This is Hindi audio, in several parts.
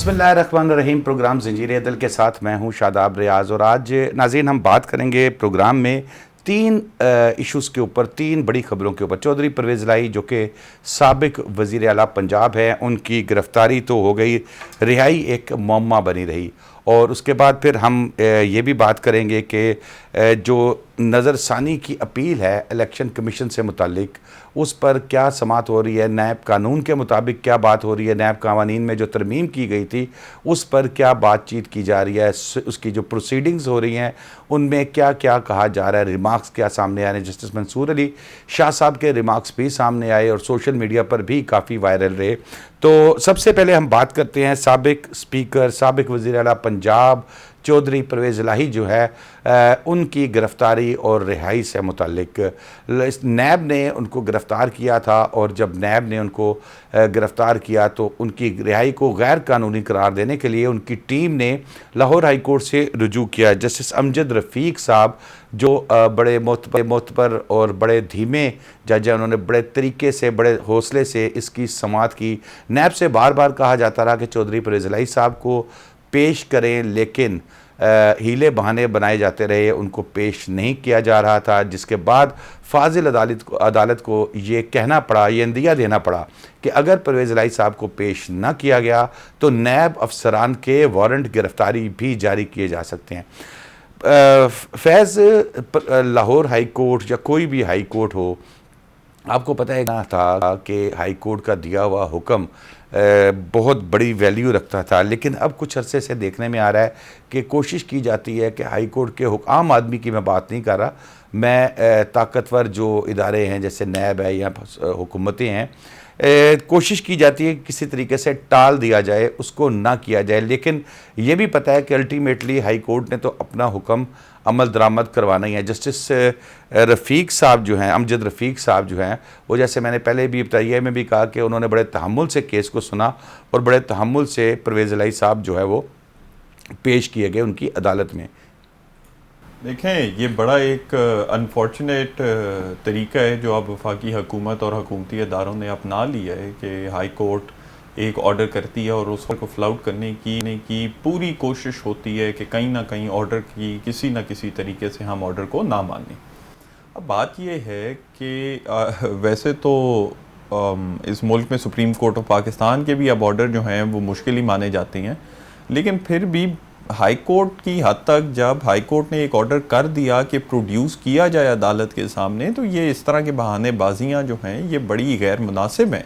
बिस्मिल्लाहिर्रहमानिर्रहीम। प्रोग्राम ज़ंजीर अदल के साथ मैं हूं शादाब रियाज़ और आज नाज़रीन हम बात करेंगे प्रोग्राम में तीन इश्यूज़ के ऊपर, तीन बड़ी ख़बरों के ऊपर। चौधरी परवेज़ इलाही जो कि साबिक वज़ीर आला पंजाब है, उनकी गिरफ़्तारी तो हो गई, रिहाई एक मुअम्मा बनी रही। और उसके बाद फिर हम ये भी बात करेंगे कि जो नज़रसानी की अपील है इलेक्शन कमीशन से मुतालिक, उस पर क्या समात हो रही है, नैब कानून के मुताबिक क्या बात हो रही है, नैब कावानीन में जो तरमीम की गई थी उस पर क्या बातचीत की जा रही है, उसकी जो प्रोसीडिंग्स हो रही हैं उनमें क्या क्या कहा जा रहा है, रिमार्क्स क्या सामने आ रहे हैं। जस्टिस मंसूर अली शाह साहब के रिमार्क्स भी सामने आए और सोशल मीडिया पर भी काफ़ी वायरल रहे। तो सबसे पहले हम बात करते हैं साबिक स्पीकर, साबिक वज़ीर आला पंजाब चौधरी परवेज़ इलाही जो है उनकी गिरफ़्तारी और रिहाई से मुतालिक। नैब ने उनको गिरफ़्तार किया था और जब नैब ने उनको गिरफ़्तार किया तो उनकी रिहाई को गैर कानूनी करार देने के लिए उनकी टीम ने लाहौर हाई कोर्ट से रुजू किया। जस्टिस अमजद रफ़ीक साहब जो बड़े मोतबर और बड़े धीमे जज हैं, उन्होंने बड़े तरीके से, बड़े हौसले से इसकी समाअत की। नैब से बार बार कहा जाता रहा कि चौधरी परवेज़ इलाही साहब को पेश करें, लेकिन हीले बहाने बनाए जाते रहे, उनको पेश नहीं किया जा रहा था, जिसके बाद फाजिल अदालत को ये कहना पड़ा, ये इंदिया देना पड़ा कि अगर परवेज़ इलाही साहब को पेश ना किया गया तो नैब अफसरान के वारंट गिरफ़्तारी भी जारी किए जा सकते हैं। फैज़, लाहौर हाई कोर्ट या कोई भी हाई कोर्ट हो, आपको पता है ना था कि हाई कोर्ट का दिया हुआ हुक्म बहुत बड़ी वैल्यू रखता था, लेकिन अब कुछ अरसे से देखने में आ रहा है कि कोशिश की जाती है कि हाई कोर्ट के आम आदमी की मैं बात नहीं कर रहा, मैं ताकतवर जो इदारे हैं जैसे नैब है या हुकूमतें हैं, कोशिश की जाती है कि किसी तरीके से टाल दिया जाए, उसको ना किया जाए। लेकिन ये भी पता है कि अल्टीमेटली हाई कोर्ट ने तो अपना हुक्म अमल दरामद करवाना ही है। जस्टिस रफ़ीक साहब जो हैं, अमजद रफ़ीक साहब जो हैं, वो जैसे मैंने पहले भी बताया में भी कहा कि उन्होंने बड़े तहम्मुल से केस को सुना और बड़े तहम्मुल से परवेज़ इलाही साहब जो है वो पेश किए गए उनकी अदालत में। देखें, ये बड़ा एक अनफॉर्चुनेट तरीका है जो अब वफाकी हुकूमत और हुकूमती अदारों ने अपना लिया है कि हाई कोर्ट एक ऑर्डर करती है और उसको फ्लाउट करने की पूरी कोशिश होती है कि कहीं ना कहीं ऑर्डर की किसी न किसी तरीके से हम ऑर्डर को ना मानें। अब बात यह है कि वैसे तो इस मुल्क में सुप्रीम कोर्ट ऑफ पाकिस्तान के भी अब ऑर्डर जो हैं वो मुश्किल ही माने जाते हैं, लेकिन फिर भी हाई कोर्ट की हद तक जब हाई कोर्ट ने एक ऑर्डर कर दिया कि प्रोड्यूस किया जाए अदालत के सामने, तो ये इस तरह के बहानेबाजियाँ जो हैं ये बड़ी गैर मुनासिब हैं।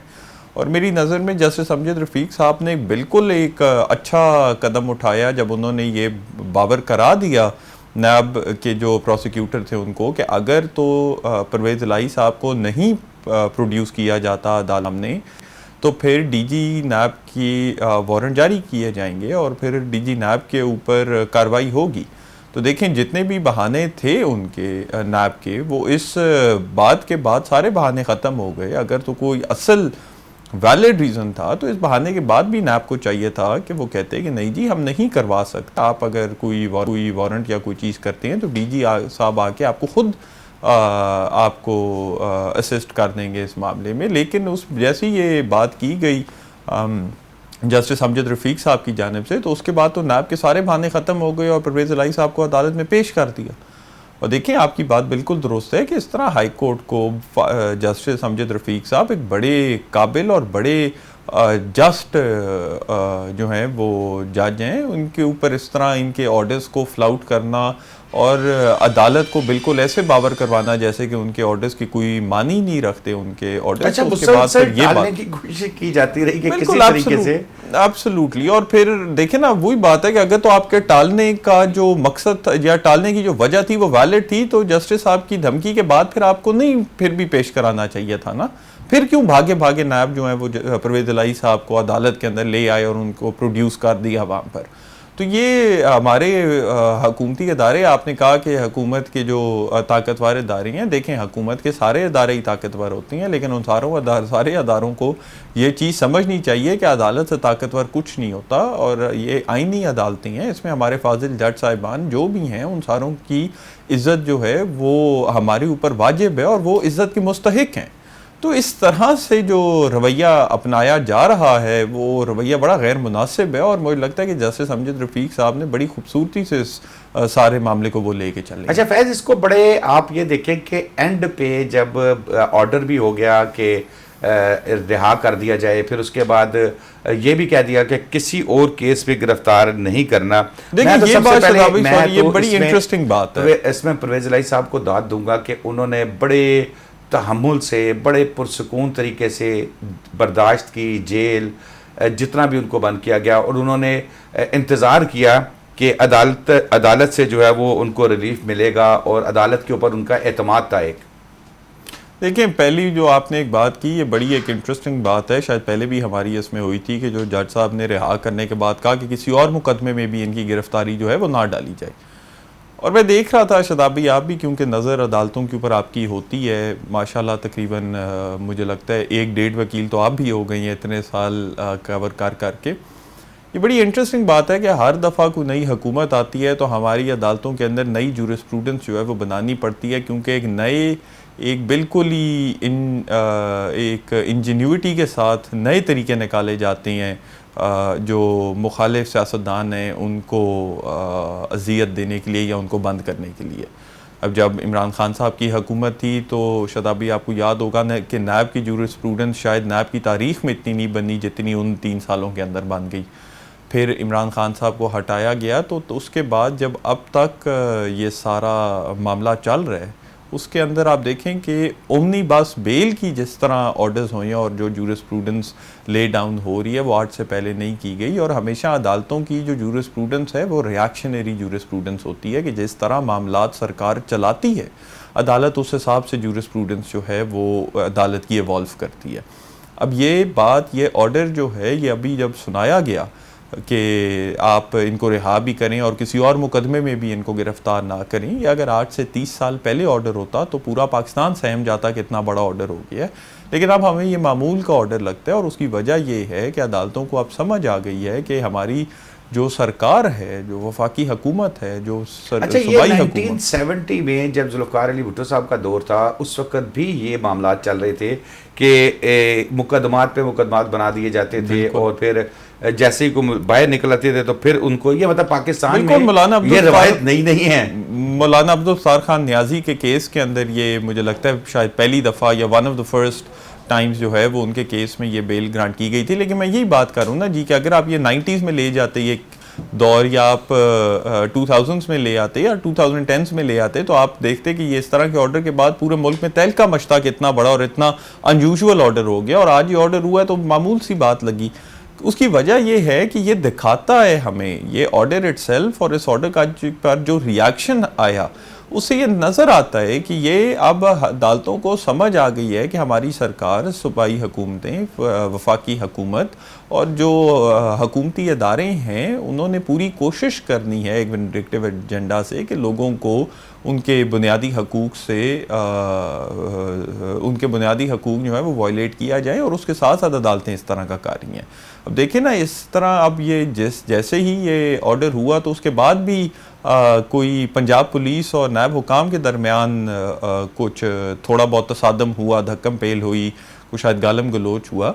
और मेरी नज़र में जस्टिस अमजद रफ़ीक साहब ने बिल्कुल एक अच्छा कदम उठाया जब उन्होंने ये बावर करा दिया नैब के जो प्रोसिक्यूटर थे उनको कि अगर तो परवेज़ इलाही साहब को नहीं प्रोड्यूस किया जाता अदालत में तो फिर डीजी नैब की वारंट जारी किए जाएंगे और फिर डीजी नैब के ऊपर कार्रवाई होगी। तो देखें, जितने भी बहाने थे उनके नैब के, वो इस बात के बाद सारे बहाने ख़त्म हो गए। अगर तो कोई असल वैलिड रीज़न था तो इस बहाने के बाद भी नैब को चाहिए था कि वो कहते कि नहीं जी हम नहीं करवा सकते, आप अगर कोई वारंट या कोई चीज़ करते हैं तो डीजी साहब आके आपको खुद आपको असिस्ट कर देंगे इस मामले में। लेकिन उस जैसी ये बात की गई जस्टिस अमजद रफ़ीक साहब की जानिब से, तो उसके बाद तो नैब के सारे बहाने ख़त्म हो गए और परवेज़ इलाही साहब को अदालत में पेश कर दिया। और देखें, आपकी बात बिल्कुल दुरुस्त है कि इस तरह हाई कोर्ट को जस्टिस अमजद रफ़ीक साहब एक बड़े काबिल और बड़े जस्ट जो हैं वो जज हैं, उनके ऊपर इस तरह इनके ऑर्डर्स को फ्लाउट करना और अदालत को बिल्कुल ऐसे बावर करवाना जैसे कि उनके ऑर्डर्स की कोई मानी नहीं रखते उनके ऑर्डर्स। अच्छा, उसके बाद फिर ये बात की कोशिश की जाती रही कि किसी तरीके से एब्सोल्युटली। और फिर देखें ना, वही बात है कि अगर तो आपके टालने का जो मकसद या टालने की जो वजह थी वो वैलिड थी तो जस्टिस साहब की धमकी के बाद फिर आपको नहीं फिर भी पेश कराना चाहिए था ना। फिर क्यों भागे भागे नायब जो है वो परवेज़ इलाही साहब को अदालत के अंदर ले आए और उनको प्रोड्यूस कर दिया वहाँ पर। तो ये हमारे हुकूमती अदारे, आपने कहा कि हुकूमत के जो ताकतवर अदारे हैं, देखें हुकूमत के सारे अदारे ही ताकतवर होती हैं, लेकिन उन सारे अदारों को ये चीज़ समझनी चाहिए कि अदालत से ताकतवर कुछ नहीं होता और ये आइनी अदालतें हैं, इसमें हमारे फाजिल जज साहिबान जो भी हैं उन सारों की इज़्ज़त जो है वो हमारे ऊपर वाजिब है और वो इज़्ज़त के मुस्तहिक हैं। तो इस तरह से जो रवैया अपनाया जा रहा है वो रवैया बड़ा गैर मुनासिब है, और मुझे लगता है कि जस्टिस अमजद रफ़ीक साहब ने बड़ी खूबसूरती से इस सारे मामले को वो लेके चले। अच्छा फैज़, इसको बड़े आप ये देखें कि एंड पे जब ऑर्डर भी हो गया कि रिहा कर दिया जाए, फिर उसके बाद ये भी कह दिया कि किसी और केस पे गिरफ्तार नहीं करना। देखिए तो ये सबसे बात पहले मैं ये तो बड़ी इंटरेस्टिंग बात है। इसमें परवेज़ इलाही साहब को दाद दूंगा कि उन्होंने बड़े तहम्मुल से, बड़े पुरसकून तरीके से बर्दाश्त की जेल, जितना भी उनको बंद किया गया, और उन्होंने इंतज़ार किया कि अदालत से जो है वो उनको रिलीफ मिलेगा, और अदालत के ऊपर उनका एतमाद था एक। देखिए पहली जो आपने एक बात की, ये बड़ी एक इंटरेस्टिंग बात है, शायद पहले भी हमारी इसमें हुई थी कि जो जज साहब ने रिहा करने के बाद कहा कि किसी और मुकदमे में भी इनकी गिरफ्तारी जो है वो ना डाली जाए। और मैं देख रहा था शदाबी, आप भी क्योंकि नज़र अदालतों के ऊपर आपकी होती है माशाल्लाह, तकरीबन मुझे लगता है 1-1.5 वकील तो आप भी हो गई हैं इतने साल कवर करके। ये बड़ी इंटरेस्टिंग बात है कि हर दफ़ा कोई नई हुकूमत आती है तो हमारी अदालतों के अंदर नई जूरिस्प्रूडेंस जो है वो बनानी पड़ती है, क्योंकि एक बिल्कुल ही एक इंजीन्यूटी के साथ नए तरीके निकाले जाते हैं जो मुखालिफ सियासतदान हैं उनको अजियत देने के लिए या उनको बंद करने के लिए। अब जब इमरान खान साहब की हुकूमत थी तो शदाबी आपको याद होगा कि नैब की जूरिस्प्रूडेंस शायद नैब की तारीख़ में इतनी नहीं बनी जितनी उन 3 सालों के अंदर बन गई। फिर इमरान खान साहब को हटाया गया तो उसके बाद जब अब तक ये सारा मामला चल रहा है, उसके अंदर आप देखें कि ओमनी बस बेल की जिस तरह ऑर्डर्स हुए हैं और जो जूरिस्प्रूडेंस ले डाउन हो रही है वो आज से पहले नहीं की गई। और हमेशा अदालतों की जो जूरिस्प्रूडेंस है वो रिएक्शनरी जूरिस्प्रूडेंस होती है कि जिस तरह मामलात सरकार चलाती है अदालत उस हिसाब से जूरिस्प्रूडेंस जो है वो अदालत की इवॉल्व करती है। अब ये ऑर्डर जो है ये अभी जब सुनाया गया कि आप इनको रिहा भी करें और किसी और मुकदमे में भी इनको गिरफ्तार ना करें, या अगर 8 से 30 साल पहले ऑर्डर होता तो पूरा पाकिस्तान सहम जाता कि इतना बड़ा ऑर्डर हो गया है। लेकिन अब हमें ये मामूल का ऑर्डर लगता है, और उसकी वजह ये है कि अदालतों को अब समझ आ गई है कि हमारी जो सरकार है, जो वफाकी हुकूमत है, जो अच्छा, ये 1970 में जब जुल्फ़िकार अली भुट्टो साहब का दौर था उस वक़्त भी ये मामला चल रहे थे कि मुकदमात पे मुकदमात बना दिए जाते थे, और फिर जैसे ही को बाहर निकल आते थे तो फिर उनको ये मतलब पाकिस्तान में ये रवायत नहीं है। मौलाना अब्दुल सत्तार खान न्याजी के केस के अंदर ये मुझे लगता है शायद पहली दफ़ा या one of the first times जो है वो उनके केस में ये बेल ग्रांट की गई थी। लेकिन मैं यही बात करूँ ना जी कि अगर आप ये 90s में ले जाते ये दौर, या आप 2000s में ले आते या 2010s में ले आते, तो आप देखते कि ये इस तरह के ऑर्डर के बाद पूरे मुल्क में तहलका मचता कि इतना बड़ा और इतना अनयूजुअल ऑर्डर हो गया, और आज ये ऑर्डर हुआ है तो मामूल सी बात लगी। उसकी वजह यह है कि ये दिखाता है हमें ये ऑर्डर इटसेल्फ, और इस ऑर्डर का पर जो रिएक्शन आया उससे ये नज़र आता है कि ये अब अदालतों को समझ आ गई है कि हमारी सरकार, सूबाई हुकूमतें, वफाकी हुकूमत और जो हुकूमती इदारे हैं उन्होंने पूरी कोशिश करनी है एक विंडिक्टिव एजेंडा से कि लोगों को उनके बुनियादी हकूक़ से उनके बुनियादी हकूक़ जो है वो वायलेट किया जाए, और उसके साथ साथ अदालतें इस तरह का कर रही हैं। अब देखें ना इस तरह अब ये जैसे ही ये ऑर्डर हुआ तो उसके बाद भी कोई पंजाब पुलिस और नायब हुकाम के दरमियान कुछ थोड़ा बहुत तसादम हुआ, धक्कम पेल हुई, कुछ शायद गालम गलोच हुआ,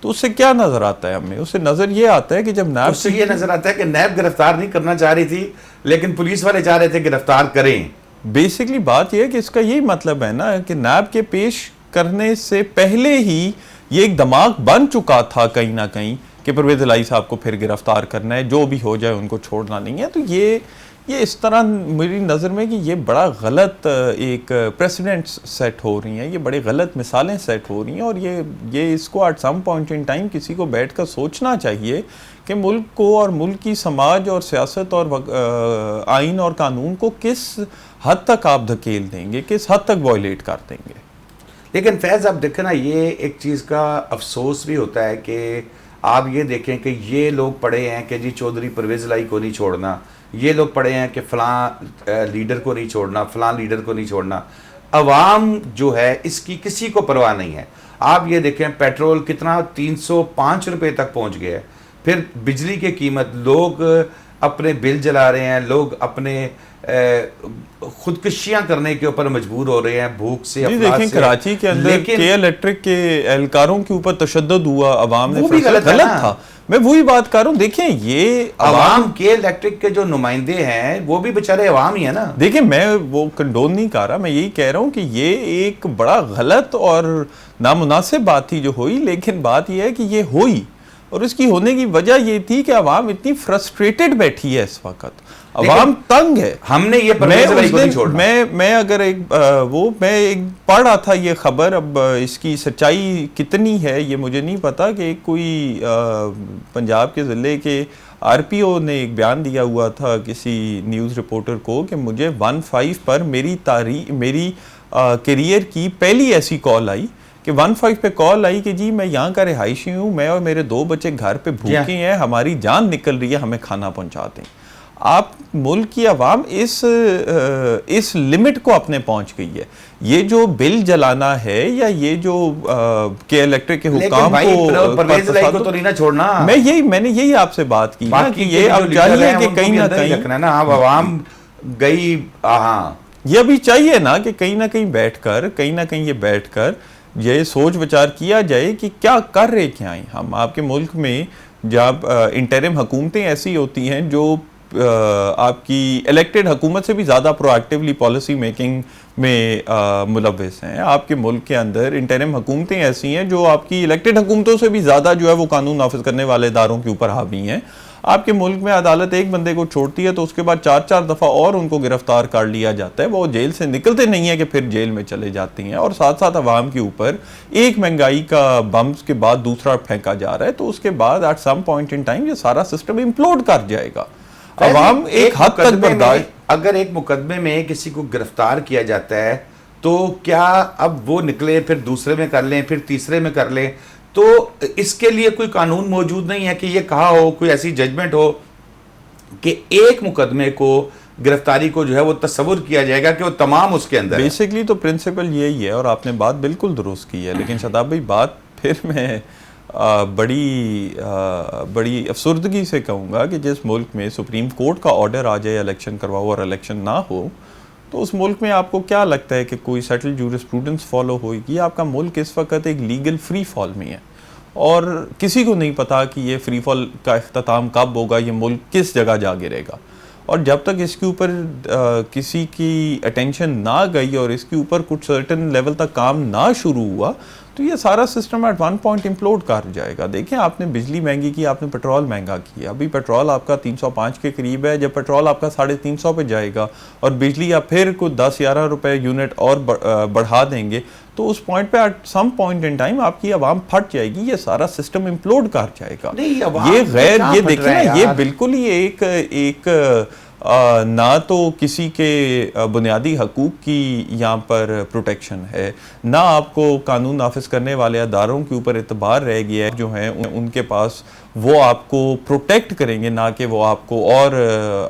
तो उससे क्या नज़र आता है हमें? उससे नज़र ये आता है कि जब नैब, उससे ये नज़र आता है कि नैब गिरफ्तार नहीं करना चाह रही थी लेकिन पुलिस वाले चाह रहे थे गिरफ्तार करें। बेसिकली बात यह है कि इसका यही मतलब है ना कि नैब के पेश करने से पहले ही ये एक दिमाग बन चुका था कहीं ना कहीं कि परवेज़ इलाही साहब को फिर गिरफ्तार करना है, जो भी हो जाए उनको छोड़ना नहीं है। तो ये इस तरह मेरी नज़र में कि ये बड़ा गलत एक प्रेसिडेंट्स सेट हो रही हैं, ये बड़ी गलत मिसालें सेट हो रही हैं, और ये इसको at some point in time किसी को बैठ कर सोचना चाहिए कि मुल्क को और मुल्क की समाज और सियासत और आइन और कानून को किस हद तक आप धकेल देंगे, किस हद तक वायलेट कर देंगे। लेकिन फैज़ आप देखें ना, ये एक चीज़ का अफसोस भी होता है कि आप ये देखें कि ये लोग पढ़े हैं कि जी चौधरी परवेज़ इलाही को नहीं छोड़ना, ये लोग पढ़े हैं कि फ़लाँ लीडर को नहीं छोड़ना, फ़लाँ लीडर को नहीं छोड़ना। अवाम जो है इसकी किसी को परवाह नहीं है। आप ये देखें पेट्रोल कितना 305 रुपये तक पहुंच गया है, फिर बिजली की कीमत, लोग अपने बिल जला रहे हैं, लोग अपने खुदकुशियां करने के ऊपर मजबूर हो रहे हैं भूख से, जी देखें कराची के अंदर के इलेक्ट्रिक के एहलकारों के ऊपर तशद्दुद हुआ, अवाम ने गलत था। मैं वही बात कर रहा हूँ। देखें ये अवाम के इलेक्ट्रिक के जो नुमाइंदे हैं वो भी बेचारे अवाम ही है ना। देखिए मैं वो कंडोन नहीं कर रहा, मैं यही कह रहा हूँ कि ये एक बड़ा गलत और नामुनासिब बात थी जो हुई, लेकिन बात ये है कि ये हुई और इसकी होने की वजह ये थी कि अवाम इतनी फ्रस्ट्रेटेड बैठी है इस वक्त, अवाम तंग है। हमने ये मैं अगर मैं एक पढ़ रहा था ये खबर, अब इसकी सच्चाई कितनी है ये मुझे नहीं पता, कि कोई पंजाब के ज़िले के आरपीओ ने एक बयान दिया हुआ था किसी न्यूज़ रिपोर्टर को कि मुझे 15 पर मेरी करियर की पहली ऐसी कॉल आई कि 15 पे कॉल आई कि जी मैं यहाँ का रिहायशी हूँ, मैं और मेरे 2 बच्चे घर पे भूखे हैं, हमारी जान निकल रही है, हमें खाना पहुँचा दें। आप मुल्क की आवाम इस लिमिट को अपने पहुंच गई है। ये जो बिल जलाना है या ये जो के इलेक्ट्रिक के हुकाम को तो नहीं ना छोड़ना। मैंने यही आपसे बात की ना कि ये अब चाहिए कि कहीं ना कहीं ना आवाम गई, ये अभी चाहिए ना कि कहीं ना कहीं बैठकर ये सोच विचार किया जाए कि क्या कर रहे क्या हैं हम। आपके मुल्क में जब इंटरिम हुकूमतें ऐसी होती हैं जो आपकी इलेक्टेड हुकूमत से भी ज़्यादा प्रोएक्टिवली पॉलिसी मेकिंग में मुलव्वस हैं, आपके मुल्क के अंदर इंटरिम हुकूमतें ऐसी हैं जो आपकी इलेक्टेड हुकूमतों से भी ज़्यादा जो है वो कानून नाफिज करने वाले इदारों के ऊपर हावी हैं। आपके मुल्क में अदालत एक बंदे को छोड़ती है तो उसके बाद 4-4 दफ़ा और उनको गिरफ्तार कर लिया जाता है, वो जेल से निकलते नहीं है कि फिर जेल में चले जाती हैं, और साथ साथ अवाम के ऊपर एक महंगाई का बम्स के बाद दूसरा फेंका जा रहा है। तो उसके बाद at some point in time ये सारा सिस्टम इम्प्लोड कर जाएगा। अवाम एक हद तक बर्दाश्त, अगर एक मुकदमे में किसी को गिरफ्तार किया जाता है तो क्या अब वो निकले फिर दूसरे में कर लें, फिर तीसरे में कर लें, तो इसके लिए कोई कानून मौजूद नहीं है कि ये कहा हो, कोई ऐसी जजमेंट हो कि एक मुकदमे को गिरफ्तारी को जो है वो तस्वुर किया जाएगा कि वो तमाम उसके अंदर। बेसिकली तो प्रिंसिपल यही है और आपने बात बिल्कुल दुरुस्त की है, लेकिन शादाब भाई बात फिर मैं बड़ी अफसुर्दगी से कहूँगा कि जिस मुल्क में सुप्रीम कोर्ट का ऑर्डर आ जाए इलेक्शन करवाओ और इलेक्शन ना हो, तो उस मुल्क में आपको क्या लगता है कि कोई सेटल जूरिस्प्रूडेंस फॉलो होगी? आपका मुल्क इस वक्त एक लीगल फ्री फॉल में है और किसी को नहीं पता कि ये फ्री फॉल का इख्तिताम कब होगा, ये मुल्क किस जगह जा गिरेगा। और जब तक इसके ऊपर किसी की अटेंशन ना गई और इसके ऊपर कुछ सर्टेन लेवल तक काम ना शुरू हुआ, तो ये सारा system eight one point implode कर जाएगा। देखें, आपने बिजली महंगी की, आपने पेट्रोल महंगा किया, अभी पेट्रोल आपका 305 के करीब है, जब पेट्रोल आपका 350 पे जाएगा और बिजली आप फिर कुछ 10-11 रुपए यूनिट और बढ़ा देंगे, तो उस पॉइंट पे at some point in time आपकी आवाम फट जाएगी, ये सारा सिस्टम इम्प्लोड कर जाएगा। ये देखिए ना, ये बिल्कुल ही एक ना तो किसी के बुनियादी हकूक़ की यहाँ पर प्रोटेक्शन है, ना आपको कानून नाफिज करने वाले अदारों के ऊपर एतबार रह गया है जो हैं उनके पास, वो आपको प्रोटेक्ट करेंगे, ना कि वो आपको और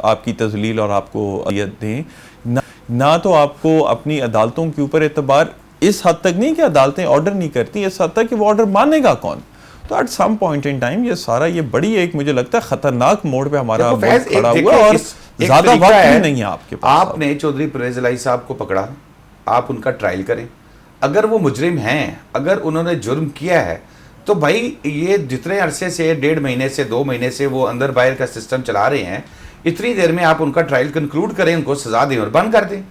आपकी तजलील और आपको अयत दें। ना तो आपको अपनी अदालतों के ऊपर एतबार, इस हद तक नहीं कि अदालतें ऑर्डर नहीं करती, इस हद तक कि वो ऑर्डर मानेगा कौन। तो at some point in time ये सारा ये बड़ी एक मुझे लगता है खतरनाक मोड़ पे हमारा खड़ा हुआ और ज्यादा वक्त भी नहीं है आपके पास। आपने चौधरी परवेज इलाही साहब को पकड़ा, आप उनका ट्रायल करें, अगर वो मुजरिम हैं, अगर उन्होंने जुर्म किया है, तो भाई ये जितने अरसे से 1.5 महीने से 2 महीने से वो अंदर बाहर का सिस्टम चला रहे हैं, इतनी देर में आप उनका ट्रायल कंक्लूड करें, उनको सजा दें और बंद कर दें।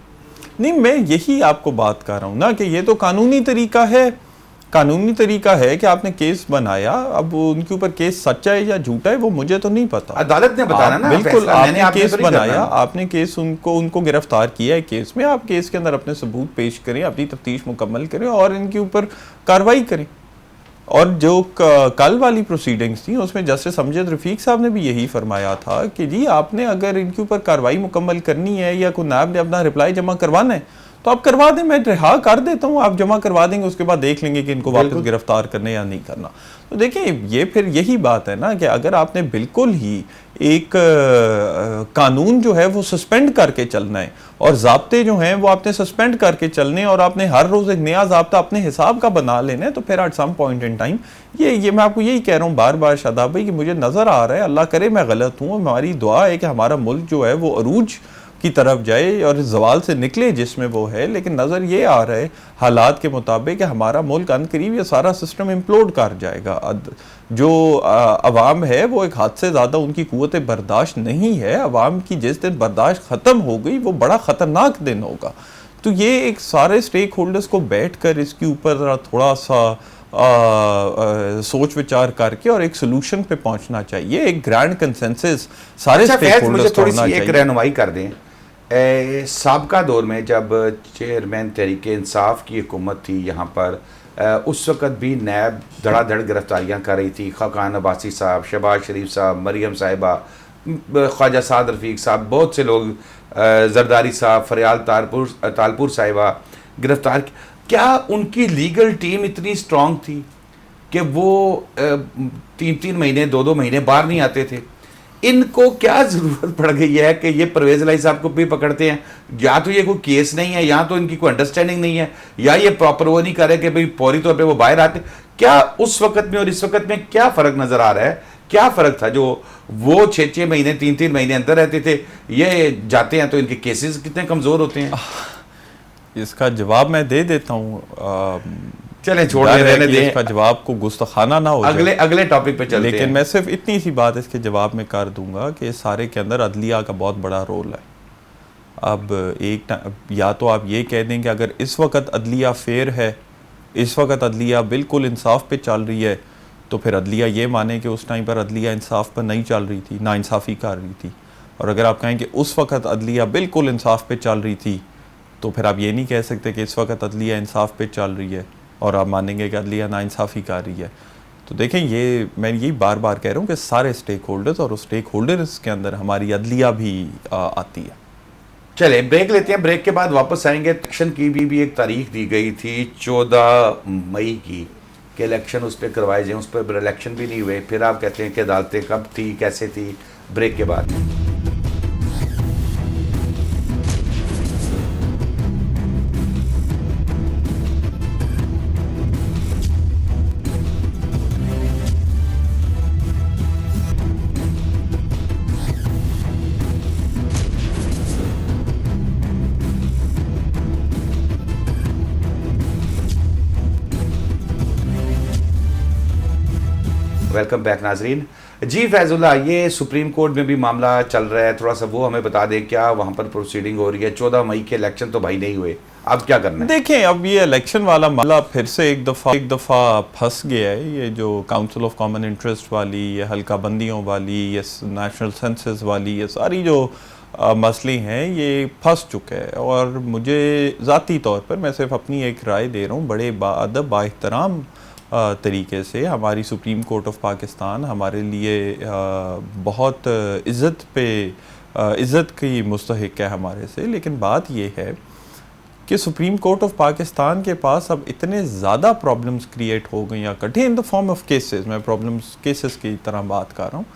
नहीं, मैं यही आपको बात कर रहा हूँ ना कि ये तो कानूनी तरीका है, कानूनी तरीका है कि आपने केस बनाया, अब उनके ऊपर केस सच्चा है या झूठा है वो मुझे तो नहीं पता, अदालत ने बताना ना। बिल्कुल, आपने केस बनाया, आपने केस उनको गिरफ्तार किया है, केस में आप केस के अंदर अपने सबूत पेश करें, अपनी तफ्तीश मुकम्मल करें और इनके ऊपर कार्रवाई करें। और जो कल वाली प्रोसीडिंग्स थी उसमें जस्टिस अमजद रफीक साहब ने भी यही फरमाया था कि जी आपने अगर इनके ऊपर कार्रवाई मुकम्मल करनी है या कोई नायब ने अपना रिप्लाई जमा करवाना है तो आप करवा दें, मैं रिहा कर देता हूँ, आप जमा करवा देंगे, उसके बाद देख लेंगे कि इनको वापस गिरफ्तार करने या नहीं करना। तो देखिए, ये फिर यही बात है ना कि अगर आपने बिल्कुल ही एक कानून जो है वो सस्पेंड करके चलना है और ज़ाब्ते जो हैं वो आपने सस्पेंड करके चलने और आपने हर रोज़ एक नया ज़ाब्ता अपने हिसाब का बना लेना है, तो फिर at some point in time ये मैं आपको यही कह रहा हूँ बार बार शादाब भाई कि मुझे नज़र आ रहा है, अल्लाह करे मैं गलत हूँ, हमारी दुआ है कि हमारा मुल्क जो है वो अरूज की तरफ जाए और इस जवाल से निकले जिसमें वो है, लेकिन नज़र ये आ रहा है हालात के मुताबिक कि हमारा मुल्क अनकरीब ये सारा सिस्टम इम्प्लोड कर जाएगा। जो अवाम है वो एक हद से ज़्यादा उनकी क़ुव्वत बर्दाश्त नहीं है, अवाम की जिस दिन बर्दाश्त ख़त्म हो गई वो बड़ा ख़तरनाक दिन होगा। तो ये एक सारे स्टेक होल्डर्स को बैठ कर इसके ऊपर थोड़ा सा सोच विचार करके और एक सोल्यूशन पे पहुंचना चाहिए, एक ग्रैंड कंसेंसस सारे स्टेक होल्डर्स को होना चाहिए। एक रहनुमाई कर दें, साबका दौर में जब चेयरमैन तहरीक इंसाफ की हुकूमत थी यहाँ पर, उस वक़्त भी नैब धड़ाधड़ गिरफ्तारियाँ कर रही थी। खाकान अब्बासी साहब, शहबाज शरीफ साहब, मरियम साहिबा, ख्वाजा साद रफ़ीक साहब, बहुत से लोग, जरदारी साहब, फरियाल तालपुर साहिबा गिरफ्तार। क्या उनकी लीगल टीम इतनी स्ट्रॉन्ग थी कि वो 3-3 महीने 2-2 महीने बाहर नहीं आते थे? इनको क्या ज़रूरत पड़ गई है कि ये परवेज़ इलाही साहब को भी पकड़ते हैं? या तो ये कोई केस नहीं है, या तो इनकी कोई अंडरस्टैंडिंग नहीं है, या ये प्रॉपर वो नहीं कर रहे कि भाई फौरी तौर पे वो बाहर आते। क्या उस वक़्त में और इस वक़्त में क्या फ़र्क नज़र आ रहा है? क्या फ़र्क था जो वो 6-6 महीने 3-3 महीने अंदर रहते थे, ये जाते हैं तो इनके केसेस कितने कमज़ोर होते हैं? इसका जवाब मैं दे देता हूँ, चलें छोड़ने रहने दें, इसका जवाब को गुस्ताखाना ना हो, अगले टॉपिक पे चलते हैं। लेकिन मैं सिर्फ इतनी सी बात इसके जवाब में कर दूंगा कि इस सारे के अंदर अदलिया का बहुत बड़ा रोल है। अब या तो आप ये कह दें कि अगर इस वक्त अदलिया फेयर है, इस वक्त अदलिया बिल्कुल इंसाफ पे चल रही है, तो फिर अदलिया ये माने कि उस टाइम पर अदलिया इंसाफ पर नहीं चल रही थी, नाइंसाफ़ी कर रही थी। और अगर आप कहें कि उस वक्त अदलिया बिल्कुल इंसाफ पे चल रही थी, तो फिर आप ये नहीं कह सकते कि इस वक्त अदलिया इंसाफ पे चल रही है और आप मानेंगे कि अदलिया नाइंसाफ़ी कर रही है। तो देखें, ये मैं यही बार बार कह रहा हूँ कि सारे स्टेक होल्डर्स और उस स्टेक होल्डर्स के अंदर हमारी अदलिया भी आती है। चले ब्रेक लेते हैं, ब्रेक के बाद वापस आएंगे। इलेक्शन की भी एक तारीख दी गई थी 14 मई की कि इलेक्शन उस पर करवाए जाए, उस पर इलेक्शन भी नहीं हुए। फिर आप कहते हैं कि अदालतें कब थी, कैसे थी? ब्रेक के बाद। वेलकम बैक नाजरीन। जी फैजुल्ला, ये सुप्रीम कोर्ट में भी मामला चल रहा है, थोड़ा सा वो हमें बता दें, क्या वहाँ पर प्रोसीडिंग हो रही है? 14 मई के इलेक्शन तो भाई नहीं हुए, अब क्या करना है? देखें, अब ये इलेक्शन वाला मामला फिर से एक दफ़ा फंस गया है। ये जो काउंसिल ऑफ कॉमन इंटरेस्ट वाली, ये हल्का बंदियों वाली, ये नेशनल सेंसस वाली, ये सारी जो मसले हैं ये फंस चुका है। और मुझे ज़ाती तौर पर, मैं सिर्फ अपनी एक राय दे रहा हूँ, बड़े बाअदब बाएहतराम तरीके से हमारी सुप्रीम कोर्ट ऑफ पाकिस्तान हमारे लिए बहुत इज़्ज़त की मुस्तहिक है हमारे से। लेकिन बात ये है कि सुप्रीम कोर्ट ऑफ पाकिस्तान के पास अब इतने ज़्यादा प्रॉब्लम्स क्रिएट हो गई, या कठिन in the form of cases, मैं प्रॉब्लम्स केसेस की तरह बात कर रहा हूँ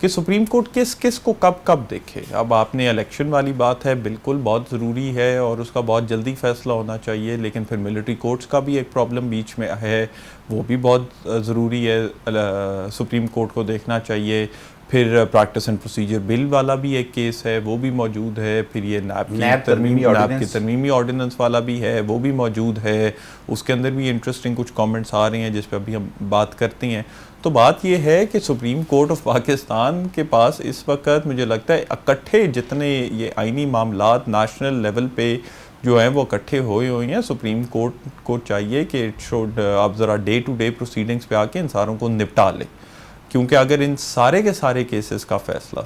कि सुप्रीम कोर्ट किस को कब देखे। अब आपने इलेक्शन वाली बात है, बिल्कुल बहुत ज़रूरी है और उसका बहुत जल्दी फैसला होना चाहिए, लेकिन फिर मिलिट्री कोर्ट्स का भी एक प्रॉब्लम बीच में है, वो भी बहुत ज़रूरी है, सुप्रीम कोर्ट को देखना चाहिए। फिर प्रैक्टिस एंड प्रोसीजर बिल वाला भी एक केस है, वो भी मौजूद है। फिर ये नैब की तरमीमी ऑर्डिनेंस वाला भी है, वो भी मौजूद है। उसके अंदर भी इंटरेस्टिंग कुछ कमेंट्स आ रहे हैं जिस पे अभी हम बात करते हैं। तो बात ये है कि सुप्रीम कोर्ट ऑफ पाकिस्तान के पास इस वक्त मुझे लगता है इकट्ठे जितने ये आइनी मामलात नेशनल लेवल पे जो हैं वो इकट्ठे हुए हैं। सुप्रीम कोर्ट को चाहिए कि इट शुड आप ज़रा डे टू डे प्रोसीडिंग्स पे आके इन सारों को निपटा ले, क्योंकि अगर इन सारे के सारे केसेस का फ़ैसला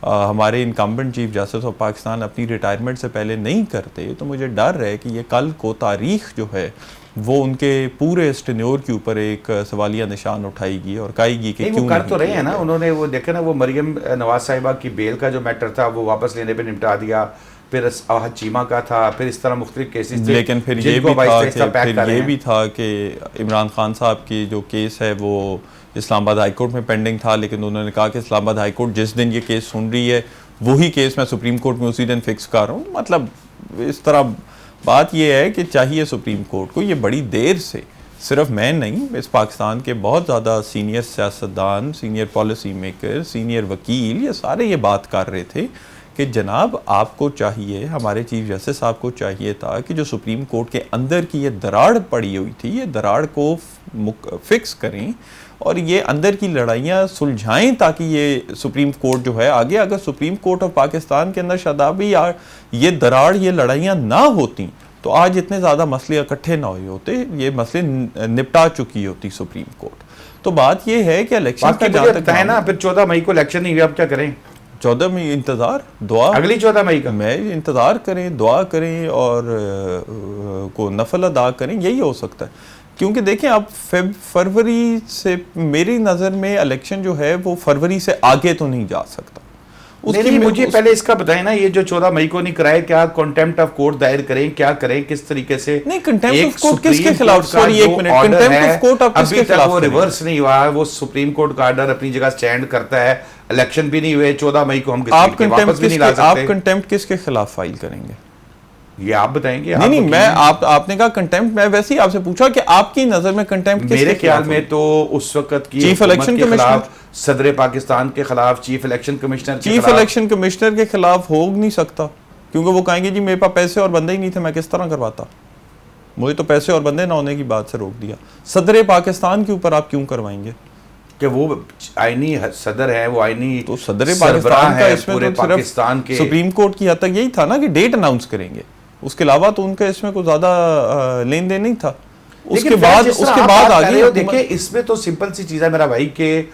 हमारे incumbent chief justice of Pakistan अपनी रिटायरमेंट से पहले नहीं करते, तो मुझे डर है कि ये कल को तारीख़ जो है वो उनके पूरे टेन्योर के ऊपर एक सवालिया निशान उठाएगी और कहेगी कि क्यों कर तो रहे हैं ना उन्होंने। वो देखे ना, वो मरियम नवाज साहिबा की बेल का जो मैटर था वो वापस लेने पे निपटा दिया, फिर चीमा का था, फिर इस तरह मुख्तलिफ केसेस थे। लेकिन फिर ये भी था कि इमरान खान साहब की जो केस है वो इस्लामाबाद हाई कोर्ट में पेंडिंग था, लेकिन उन्होंने कहा कि इस्लामाबाद हाई कोर्ट जिस दिन ये केस सुन रही है वही केस मैं सुप्रीम कोर्ट में उसी दिन फिक्स कर रहा हूँ। मतलब इस तरह बात ये है कि चाहिए सुप्रीम कोर्ट को, ये बड़ी देर से, सिर्फ मैं नहीं, इस पाकिस्तान के बहुत ज़्यादा सीनियर सियासतदान, सीनियर पॉलिसी मेकर, सीनियर वकील, ये सारे ये बात कर रहे थे कि जनाब आपको चाहिए, हमारे चीफ जस्टिस साहब को चाहिए था कि जो सुप्रीम कोर्ट के अंदर की ये दरार पड़ी हुई थी, ये दरार को फिक्स करें और ये अंदर की लड़ाइयाँ सुलझाएं, ताकि ये सुप्रीम कोर्ट जो है आगे, अगर सुप्रीम कोर्ट ऑफ पाकिस्तान के अंदर शादाबी ये दरार, ये लड़ाइयाँ ना होती तो आज इतने ज़्यादा मसले इकट्ठे ना हुए होते, ये मसले निपटा चुकी होती सुप्रीम कोर्ट। तो बात ये है कि इलेक्शन का जहाँ तक है ना, फिर 14 मई को इलेक्शन नहीं हुआ, अब क्या करें? 14 मई इंतज़ार, दुआ, अगली 14 मई का मैं इंतज़ार करें, दुआ करें और को नफल अदा करें, यही हो सकता है। क्योंकि देखें अब फरवरी से, मेरी नज़र में इलेक्शन जो है वो फरवरी से आगे तो नहीं जा सकता। नहीं, मुझे पहले इसका बताएं ना, ये जो 14 मई को नहीं कराए, क्या कंटेम्प्ट ऑफ कोर्ट दायर करें, क्या करें, किस तरीके से? नहीं, कंटेम्प्ट ऑफ कोर्ट किसके खिलाफ? सॉरी एक मिनट, कंटेम्प्ट ऑफ कोर्ट आप किसके खिलाफ? वो रिवर्स नहीं हुआ, वो सुप्रीम कोर्ट का ऑर्डर अपनी जगह स्टैंड करता है, इलेक्शन भी नहीं हुए, 14 मई को हम आप कंटेम्प्ट किसके खिलाफ फाइल करेंगे, ये आप बताएंगे? नहीं, मैं आपने कहा कंटेम्प्ट, मैं वैसे ही आपसे पूछा कि आपकी नजर में कंटेम्प्ट मेरे ख्याल में तो उस वक्त की चीफ इलेक्शन कमिश्नर, सदर पाकिस्तान के खिलाफ, चीफ इलेक्शन कमिश्नर के खिलाफ हो नहीं सकता, क्योंकि वो कहेंगे जी मेरे पास पैसे और बंदे ही नहीं थे, मैं किस तरह करवाता, मुझे तो पैसे और बंदे ना होने की बात से रोक दिया। सदर पाकिस्तान के ऊपर आप क्यों करवाएंगे? कि वो आईनी सदर है, वो आईनी तो सदर पाकिस्तान का इसमें पूरे तो पाकिस्तान के सुप्रीम कोर्ट की हद तक यही था ना कि डेट अनाउंस करेंगे, उसके अलावा तो उनका इसमें कोई ज्यादा लेन देन नहीं था। उसके बाद आगे देखिए, इसमें तो सिंपल सी चीज है मेरा भाई कि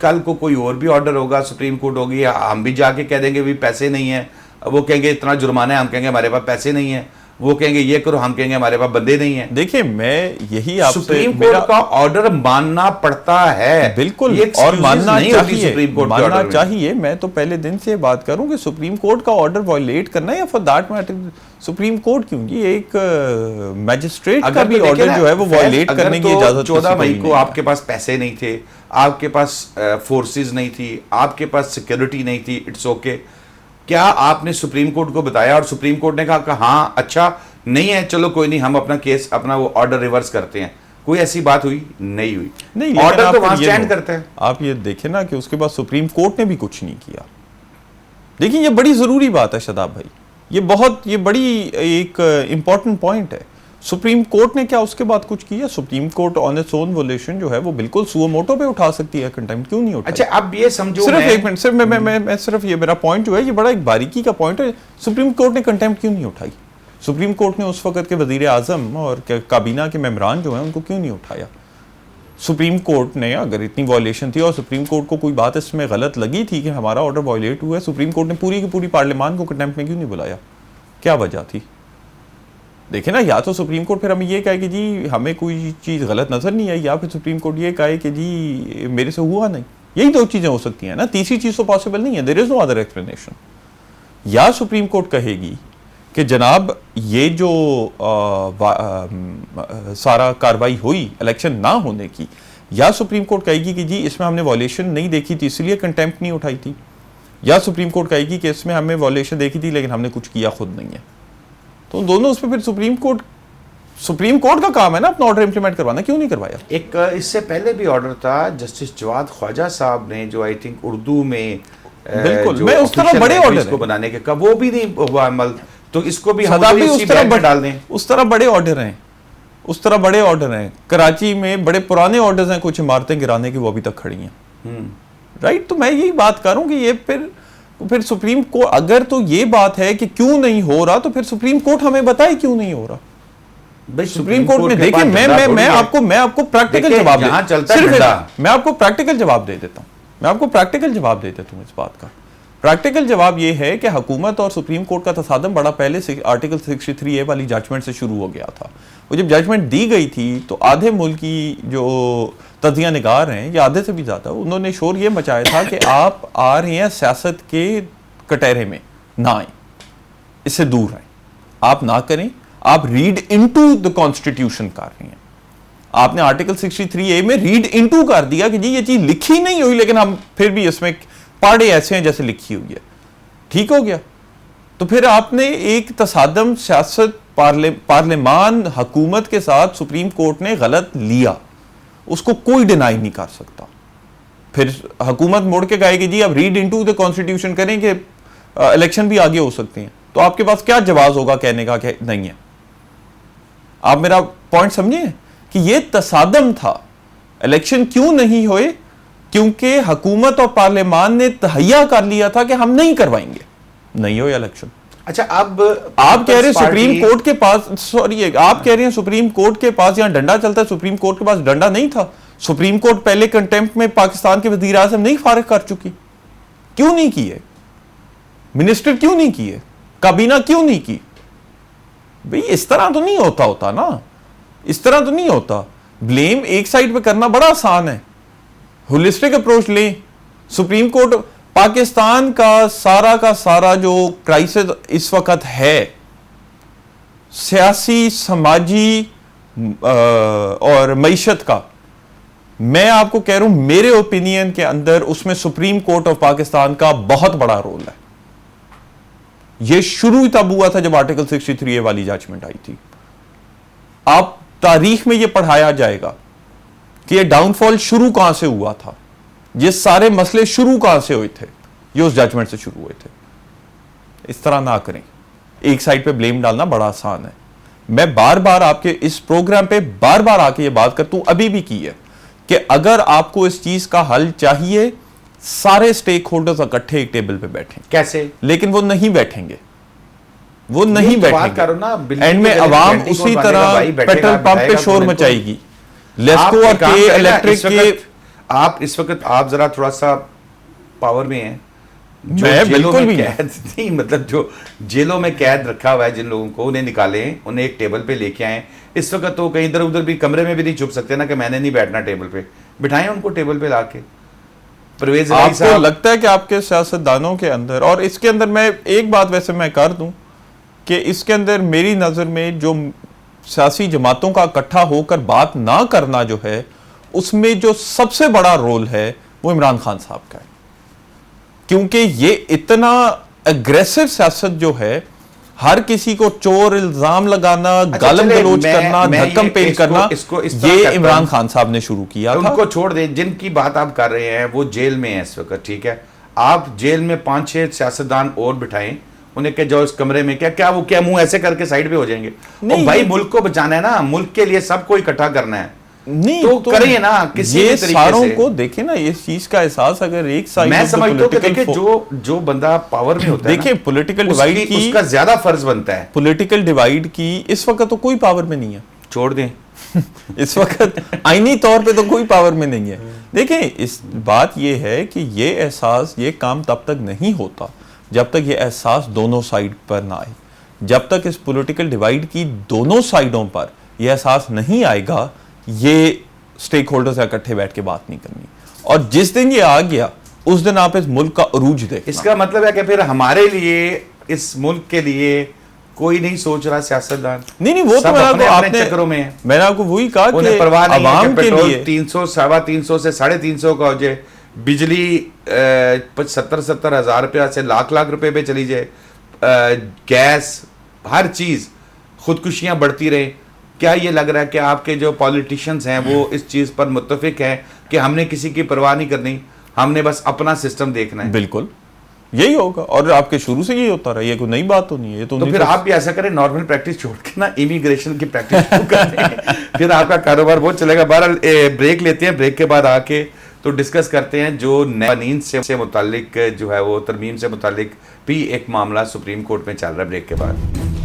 कल को कोई और भी ऑर्डर होगा, सुप्रीम कोर्ट होगी, हम भी जाके कह देंगे भी पैसे नहीं है, वो कहेंगे इतना जुर्माना है, हम कहेंगे हमारे पास पैसे नहीं है, वो कहेंगे ये करो, हम कहेंगे हमारे पास बंदे नहीं है। देखिए मैं यही आपसे, सुप्रीम कोर्ट का ऑर्डर मानना पड़ता है, बिल्कुल, और मानना चाहिए, सुप्रीम कोर्ट मानना चाहिए। मैं तो पहले दिन से बात करूं कि सुप्रीम कोर्ट का ऑर्डर वायलेट करना है, या for that matter supreme court क्यों, ये एक मैजिस्ट्रेट का भी ऑर्डर जो है वो वायलेट करने की इजाजत 14 मई को आपके पास पैसे नहीं थे, आपके पास फोर्सेस नहीं थी, आपके पास सिक्योरिटी नहीं थी, इट्स ओके, क्या आपने सुप्रीम कोर्ट को बताया और सुप्रीम कोर्ट ने कहा हाँ अच्छा नहीं है, चलो कोई नहीं, हम अपना केस, अपना वो ऑर्डर रिवर्स करते हैं? कोई ऐसी बात हुई? नहीं हुई, नहीं, ऑर्डर तो वहां स्टैंड करते हैं। आप ये देखें ना कि उसके बाद सुप्रीम कोर्ट ने भी कुछ नहीं किया। देखिए ये बड़ी जरूरी बात है शादाब भाई, ये बड़ी एक इंपॉर्टेंट पॉइंट है। सुप्रीम कोर्ट ने क्या उसके बाद कुछ किया? Supreme court on its own वोलेशन जो है वो बिल्कुल सुओ मोटो पे उठा सकती है कंटेम्प्ट, क्यों नहीं उठाई? अच्छा अब ये समझो, सिर्फ एक मिनट, सिर्फ मैं सिर्फ ये मेरा पॉइंट जो है ये बड़ा एक बारीकी का पॉइंट है, सुप्रीम कोर्ट ने कंटेम्प्ट क्यों नहीं उठाई? सुप्रीम कोर्ट ने उस वक्त के वजीर आजम और काबीना के मेंबरान जो हैं उनको क्यों नहीं उठाया? सुप्रीम कोर्ट ने अगर इतनी वॉयलेशन थी और सुप्रीम कोर्ट को कोई बात इसमें गलत लगी थी कि हमारा ऑर्डर वॉयलेट हुआ है, सुप्रीम कोर्ट ने पूरी की पूरी पार्लियामान को कंटेम्प्ट में क्यों नहीं बुलाया? क्या वजह थी? देखिए ना, या तो सुप्रीम कोर्ट फिर हमें ये कहे कि जी हमें कोई चीज़ गलत नजर नहीं आई, या फिर सुप्रीम कोर्ट ये कहे कि जी मेरे से हुआ नहीं। यही दो चीज़ें हो सकती हैं ना, तीसरी चीज़ तो पॉसिबल नहीं है, there is no other explanation. या सुप्रीम कोर्ट कहेगी कि जनाब ये जो सारा कार्रवाई हुई इलेक्शन ना होने की, या सुप्रीम कोर्ट कहेगी कि जी इसमें हमने वॉयलेशन नहीं देखी थी इसलिए कंटेम्प्ट नहीं उठाई थी, या सुप्रीम कोर्ट कहेगी कि इसमें हमने वॉयलेशन देखी थी लेकिन हमने कुछ किया खुद नहीं है। तो दोनों उस पर फिर सुप्रीम कोर्ट का काम है ना अपना ऑर्डर इंप्लीमेंट करवाना, क्यों नहीं करवाया? एक इससे पहले भी ऑर्डर था जस्टिस जवाद ख्वाजा साहब ने, जो आई थिंक उर्दू में बिल्कुल, मैं उस तरह बड़े ऑर्डर को बनाने के, कब वो भी नहीं हुआ अमल, तो इसको भी हम डाल दें। उस तरह बड़े ऑर्डर हैं, उस तरह बड़े ऑर्डर हैं। कराची में बड़े पुराने ऑर्डर्स हैं कुछ इमारतें गिराने की, वो अभी तक खड़ी हैं। राइट, तो मैं यही बात करूं कि ये फिर सुप्रीम कोर्ट, अगर तो ये बात है कि क्यों नहीं हो रहा, तो फिर सुप्रीम कोर्ट हमें बताए क्यों नहीं हो रहा। सुप्रीम कोर्ट में देखिए, मैं आपको प्रैक्टिकल जवाब मैं आपको प्रैक्टिकल जवाब दे देता हूं, इस बात का। प्रैक्टिकल जवाब ये है कि हुकूमत और सुप्रीम कोर्ट का तसादम बड़ा पहले से आर्टिकल 63A वाली जजमेंट से शुरू हो गया था। वो जब जजमेंट दी गई थी तो आधे मुल्क की जो तजिया निगार हैं, या आधे से भी ज़्यादा, उन्होंने शोर ये मचाया था कि आप आ रहे हैं सियासत के कटहरे में, ना आए, इससे दूर रहें, आप ना करें, आप रीड इनटू द कॉन्स्टिट्यूशन कर रहे हैं, आपने आर्टिकल 63A में रीड इनटू कर दिया कि जी ये चीज लिखी नहीं हुई, लेकिन हम फिर भी इसमें पाड़े ऐसे हैं जैसे लिखी हुई है, ठीक हो गया। तो फिर आपने एक तसादम सियासत पार्लियामान हुकूमत के साथ सुप्रीम कोर्ट ने गलत लिया, उसको कोई डिनाई नहीं कर सकता। फिर हुकूमत मोड़ के कहेगी जी अब रीड इनटू द कॉन्स्टिट्यूशन करें कि इलेक्शन भी आगे हो सकते हैं, तो आपके पास क्या जवाब होगा कहने का कि नहीं है। आप मेरा पॉइंट समझे कि ये तसादम था। इलेक्शन क्यों नहीं हुए? क्योंकि हुकूमत और पार्लियामान ने तहैया कर लिया था कि हम नहीं करवाएंगे, नहीं हो इलेक्शन। अच्छा, अब आप कह रहे हैं सुप्रीम कोर्ट के पास, सॉरी, आप कह रहे हैं सुप्रीम कोर्ट के पास यहां डंडा चलता है, सुप्रीम कोर्ट के पास डंडा नहीं था। सुप्रीम कोर्ट पहले कंटेम्प्ट में पाकिस्तान के वजीर आज़म नहीं फारिग कर चुकी? क्यों नहीं किए? मिनिस्टर क्यों नहीं किए? काबीना क्यों नहीं की? भाई इस तरह तो नहीं होता ना, इस तरह तो नहीं होता। ब्लेम एक साइड पे करना बड़ा आसान है, होलिस्टिक अप्रोच लें। सुप्रीम कोर्ट, पाकिस्तान का सारा जो क्राइसिस इस वक्त है, सियासी, समाजी और मईशत का, मैं आपको कह रहा हूं मेरे ओपिनियन के अंदर उसमें सुप्रीम कोर्ट ऑफ पाकिस्तान का बहुत बड़ा रोल है। यह शुरू ही तब हुआ था जब आर्टिकल 63A वाली जजमेंट आई थी। आप तारीख में यह पढ़ाया जाएगा कि यह डाउनफॉल शुरू कहां से हुआ था, ये सारे मसले शुरू कहां से हुए थे, ये उस जजमेंट से शुरू हुए थे। इस तरह ना करें, एक साइड पे ब्लेम डालना बड़ा आसान है। मैं बार बार आपके इस प्रोग्राम पे बार बार आके ये बात करता हूं, अभी भी की है, कि अगर आपको इस चीज का हल चाहिए, सारे स्टेक होल्डर्स इकट्ठे एक टेबल पे बैठें। कैसे? लेकिन वो नहीं बैठेंगे, वो नहीं बैठेंगे। एंड में अवाम उसी तरह पेट्रोल पंप पे शोर मचाएगी। लेस्को और के इलेक्ट्रिक के, आप इस वक्त आप जरा थोड़ा सा पावर में हैं, मैं बिल्कुल भी नहीं, मतलब जो जेलों में कैद रखा हुआ है जिन लोगों को, उन्हें निकालें, उन्हें एक टेबल पे लेके आए। इस वक्त तो कहीं इधर उधर भी कमरे में भी नहीं छुप सकते ना कि मैंने नहीं बैठना टेबल पे, बिठाएं उनको टेबल पे लाके। परवेज इलाही साहब, आपको लगता है कि आपके सियासतदानों के अंदर, और इसके अंदर मैं एक बात वैसे मैं कर दूं कि इसके अंदर मेरी नजर में जो सियासी जमातों का इकट्ठा होकर बात ना करना जो है, उसमें जो सबसे बड़ा रोल है वो इमरान खान साहब का है। क्योंकि ये इतना एग्रेसिव सियासत जो है, हर किसी को चोर इल्जाम लगाना, गालम गलोच करना, धक्कम पेश करना, ये इमरान खान साहब ने शुरू किया था। उनको छोड़ दें, जिनकी बात आप कर रहे हैं वो जेल में है इस वक्त, ठीक है। आप जेल में 5-6 सियासतदान और बिठाएं, उन्हें कह जाओ इस कमरे में, क्या वो क्या मुंह ऐसे करके साइड पे हो जाएंगे? और भाई मुल्क को बचाना है ना, मुल्क के लिए सबको इकट्ठा करना है, नहीं तो करिए ना किसी ये तरीके सारों से। को देखे ना, इस चीज का एहसास अगर एक साइड, मैं समझता हूं कि देखिए जो बंदा पावर में होता है, देखिए पॉलिटिकल डिवाइड की, उसका ज्यादा फर्ज बनता है। पॉलिटिकल डिवाइड की इस वक्त तो कोई पावर में नहीं है, छोड़ दें इस वक्त आईनी तौर पे तो कोई पावर में नहीं है। देखें, इस बात ये है कि ये एहसास, ये काम तब तक नहीं होता जब तक ये एहसास दोनों साइड पर ना आए। जब तक इस पॉलिटिकल डिवाइड की दोनों साइडों पर यह एहसास नहीं आएगा, ये स्टेक होल्डर्स इकट्ठे बैठ के बात नहीं करनी। और जिस दिन ये आ गया, उस दिन आप इस मुल्क का अरूज देखना। इसका मतलब है कि फिर हमारे लिए, इस मुल्क के लिए कोई नहीं सोच रहा सियासतदान। नहीं, वो तो आपने चक्करों में है। मैंने आपको वही कहा कि अवाम के लिए 300, 350 से 350 का हो जाए, बिजली 70-70 हज़ार रुपया से लाख रुपए पे चली जाए, गैस, हर चीज, खुदकुशियां बढ़ती रहे। क्या ये लग रहा है कि आपके जो पॉलिटिशियंस हैं वो इस चीज पर मुत्तफिक हैं कि हमने किसी की परवाह नहीं करनी, हमने बस अपना सिस्टम देखना है? बिल्कुल यही होगा, और आपके शुरू से यही होता रहा, ये कोई नई बात तो नहीं है। ये तो फिर आप भी ऐसा करें, नॉर्मल प्रैक्टिस छोड़ के ना इमिग्रेशन की प्रैक्टिस शुरू करें, फिर आपका कारोबार बहुत चलेगा। बहरहाल ब्रेक लेते हैं, ब्रेक के बाद आके तो डिस्कस करते हैं जो कवानीन से मुतालिक जो है वो तरमीम से मुतालिक भी एक मामला सुप्रीम कोर्ट में चल रहा है। ब्रेक के बाद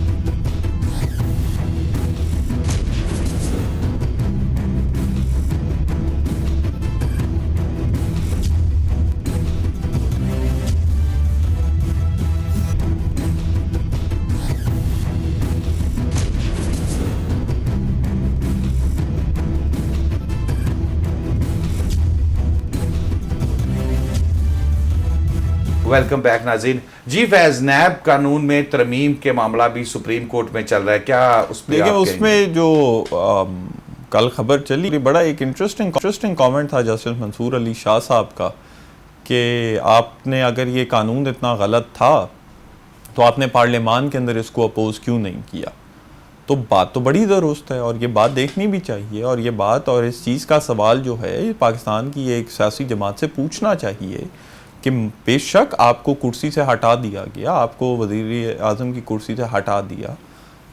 वेलकम बैक नाज़रीन जी। फैज, नैब कानून में तरमीम के मामला भी सुप्रीम कोर्ट में चल रहा है, क्या उस पर? देखिए, उसमें जो कल खबर चली, बड़ा एक इंटरेस्टिंग कमेंट था जस्टिस मंसूर अली शाह साहब का कि आपने अगर ये कानून इतना गलत था तो आपने पार्लियामान के अंदर इसको अपोज क्यों नहीं किया। तो बात तो बड़ी दुरुस्त है और ये बात देखनी भी चाहिए, और ये बात और इस चीज़ का सवाल जो है ये पाकिस्तान की एक सियासी जमात से पूछना चाहिए कि बेशक आपको कुर्सी से हटा दिया गया, आपको वज़ीर आज़म की कुर्सी से हटा दिया,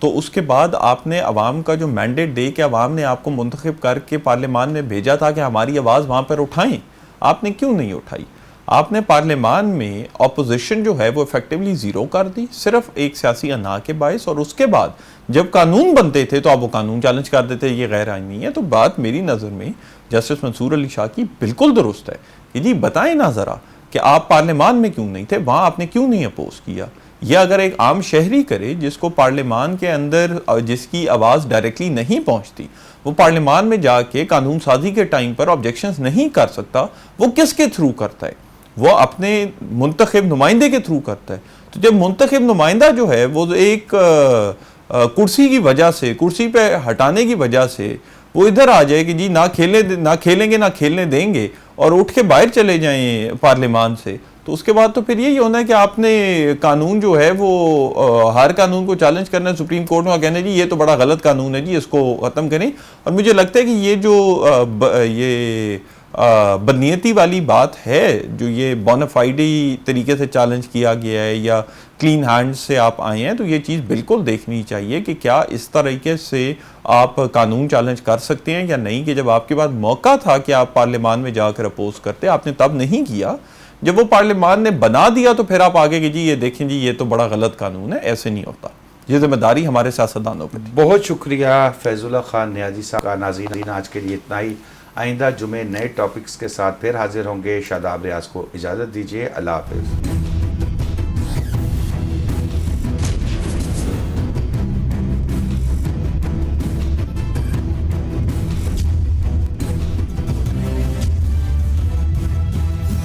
तो उसके बाद आपने अवाम का जो मैंडेट दे के अवाम ने आपको मुंतखब करके पार्लियामान में भेजा था कि हमारी आवाज़ वहाँ पर उठाएं, आपने क्यों नहीं उठाई। आपने पार्लियामान में अपोजिशन जो है वो इफेक्टिवली ज़ीरो कर दी सिर्फ एक सियासी अना के बायस, और उसके बाद जब कानून बनते थे तो आप वो कानून चैलेंज कर देते ये गैर आईनी है। तो बात मेरी नज़र में जस्टिस मंसूर अली शाह की बिल्कुल दुरुस्त है कि जी बताएं ना ज़रा कि आप पार्लियामान में क्यों नहीं थे, वहाँ आपने क्यों नहीं अपोज किया। यह अगर एक आम शहरी करे जिसको पार्लियामान के अंदर जिसकी आवाज़ डायरेक्टली नहीं पहुँचती, वो पार्लियामान में जाके कानून साजी के टाइम पर ऑब्जेक्शंस नहीं कर सकता, वो किसके थ्रू करता है, वो अपने मुंतखब नुमाइंदे के थ्रू करता है। तो जब मुंतखब नुमाइंदा जो है वो एक कुर्सी की वजह से, कुर्सी पे हटाने की वजह से वो इधर आ जाए कि जी ना खेलेंगे ना खेलने देंगे और उठ के बाहर चले जाएं पार्लियामान से, तो उसके बाद तो फिर यही होना है कि आपने कानून जो है वो हर कानून को चैलेंज करना है सुप्रीम कोर्ट में, कहना जी ये तो बड़ा गलत कानून है जी, इसको ख़त्म करें। और मुझे लगता है कि ये जो ये बदनीयती वाली बात है, जो ये बोनाफाइडी तरीके से चैलेंज किया गया है या क्लीन हैंड से आप आए हैं, तो ये चीज़ बिल्कुल देखनी चाहिए कि क्या इस तरीके से आप कानून चैलेंज कर सकते हैं या नहीं, कि जब आपके पास मौका था कि आप पार्लियामान में जाकर अपोज करते, आपने तब नहीं किया। जब वो पार्लियामान ने बना दिया तो फिर आप आगे कि जी ये देखें जी ये तो बड़ा गलत कानून है, ऐसे नहीं होता। ये जिम्मेदारी हमारे सियासतदानों पर थी। बहुत शुक्रिया फैजुल्ला खान नियाजी साहब का। नाज़रीन आज के लिए इतना ही, आइंदा जुमे नए टॉपिक्स के साथ फिर हाजिर होंगे। शादाब रियाज को इजाज़त दीजिए, अल्लाह हाफ़िज़।